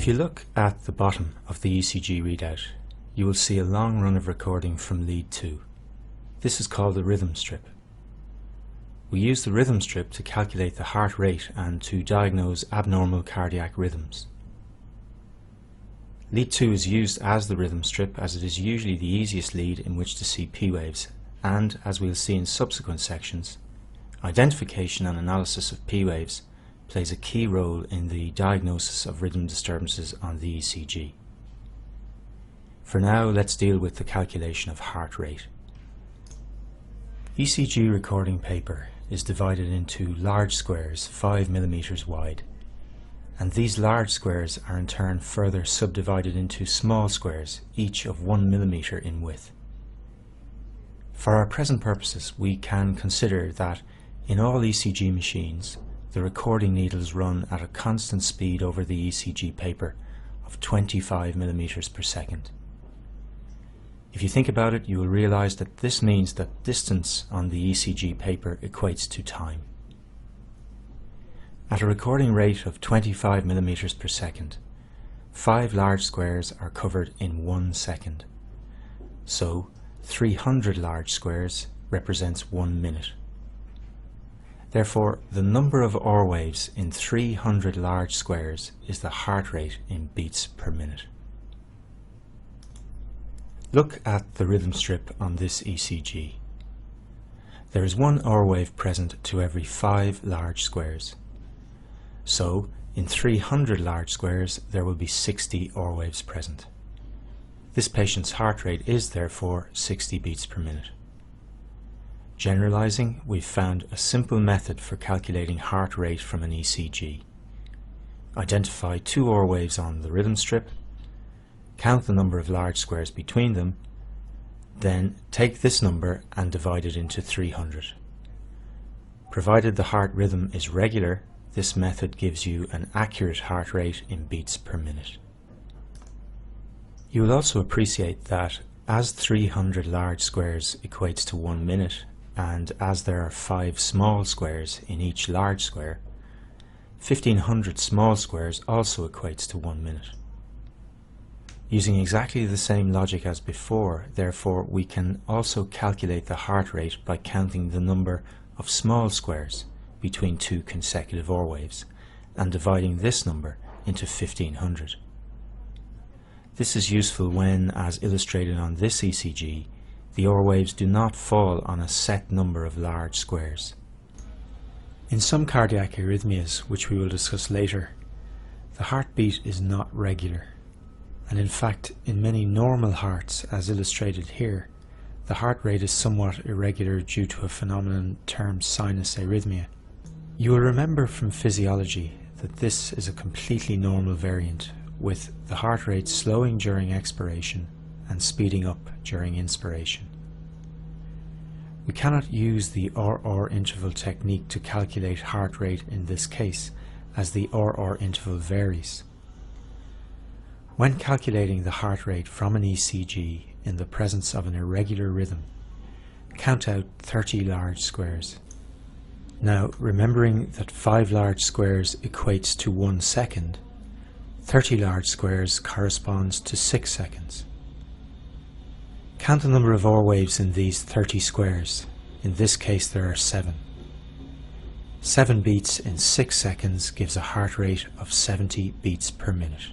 If you look at the bottom of the ECG readout, you will see a long run of recording from lead 2. This is called the rhythm strip. We use the rhythm strip to calculate the heart rate and to diagnose abnormal cardiac rhythms. Lead 2 is used as the rhythm strip as it is usually the easiest lead in which to see P waves, and, as we'll see in subsequent sections, identification and analysis of P waves plays a key role in the diagnosis of rhythm disturbances on the ECG. For now, let's deal with the calculation of heart rate. ECG recording paper is divided into large squares 5 mm wide, and these large squares are in turn further subdivided into small squares, each of 1 mm in width. For our present purposes, we can consider that in all ECG machines, the recording needles run at a constant speed over the ECG paper of 25 mm per second. If you think about it, you will realize that this means that distance on the ECG paper equates to time. At a recording rate of 25 mm per second, 5 large squares are covered in 1 second. So 300 large squares represents 1 minute. Therefore, the number of R waves in 300 large squares is the heart rate in beats per minute. Look at the rhythm strip on this ECG. There is 1 R wave present to every 5 large squares. So, in 300 large squares, there will be 60 R waves present. This patient's heart rate is therefore 60 beats per minute. Generalizing, we've found a simple method for calculating heart rate from an ECG. Identify 2 R waves on the rhythm strip, count the number of large squares between them, then take this number and divide it into 300. Provided the heart rhythm is regular, this method gives you an accurate heart rate in beats per minute. You will also appreciate that as 300 large squares equates to 1 minute, and as there are 5 small squares in each large square, 1500 small squares also equates to 1 minute. Using exactly the same logic as before, therefore, we can also calculate the heart rate by counting the number of small squares between 2 consecutive R waves and dividing this number into 1500. This is useful when, as illustrated on this ECG, the R waves do not fall on a set number of large squares. In some cardiac arrhythmias, which we will discuss later, the heartbeat is not regular, and in fact in many normal hearts, as illustrated here, the heart rate is somewhat irregular due to a phenomenon termed sinus arrhythmia. You will remember from physiology that this is a completely normal variant, with the heart rate slowing during expiration and speeding up during inspiration. We cannot use the RR interval technique to calculate heart rate in this case, as the RR interval varies. When calculating the heart rate from an ECG in the presence of an irregular rhythm, count out 30 large squares. Now, remembering that 5 large squares equates to 1 second, 30 large squares corresponds to 6 seconds. Count the number of R waves in these 30 squares. In this case there are 7. 7 beats in 6 seconds gives a heart rate of 70 beats per minute.